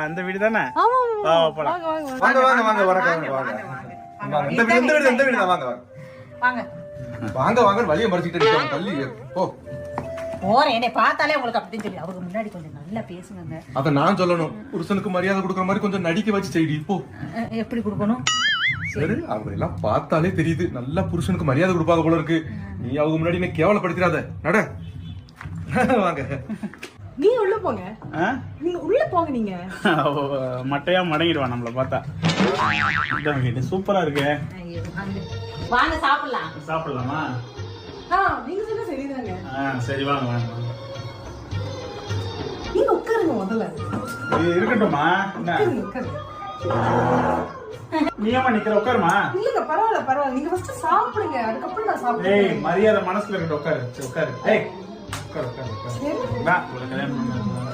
அந்த வீடு தானே? வழியை மறைச்சிட்டு என்னை பார்த்தாலே உங்களுக்கு அப்படின்னு சொல்லி அவருக்கு முன்னாடி கொஞ்சம் நல்லா பேசுங்க. அத நான் சொல்லணும். புருஷனுக்கு மரியாதை கொடுக்குற மாதிரி கொஞ்சம் நடிக்க வச்சு செய்டி. இப்போ எப்படி கொடுக்கணும்? சரி, அவங்க எல்லாம் பார்த்தாலே தெரியுது நல்லா புருஷனுக்கு மரியாதை கொடுப்பாங்க போல இருக்கு. நீ அவங்க முன்னாடி என்ன கேவலப்படுத்திடாத. நட வாங்க. நீங்க உள்ள போங்க. நீங்க உள்ள போங்க. நீங்க மட்டையா மடங்கிடுவா நம்மள பார்த்தா. சூப்பரா இருக்கு. வாங்க சாப்பிடலாம். சாப்பிடலாமா? நீங்க சொன்னா சரிதாங்க. சரி வாங்க வாங்க. நீங்க உட்காருங்க முதல்ல. இருக்கட்டும்மா. நீ ஏமா நிக்கிற? உட்காருமா. இல்லங்க பரவாயில்ல பரவாயில்ல. நீங்க ஃபர்ஸ்ட் சாப்பிடுங்க, அதுக்கப்புறம் நான் சாப்பிடுறேன். ஏய் மரியாதை மனசுல இருக்கட்டும். உட்காரு உட்காரு. ஏய் உட்காரு உட்காரு. வா, ஒரு கல்யாணம் பண்ணு.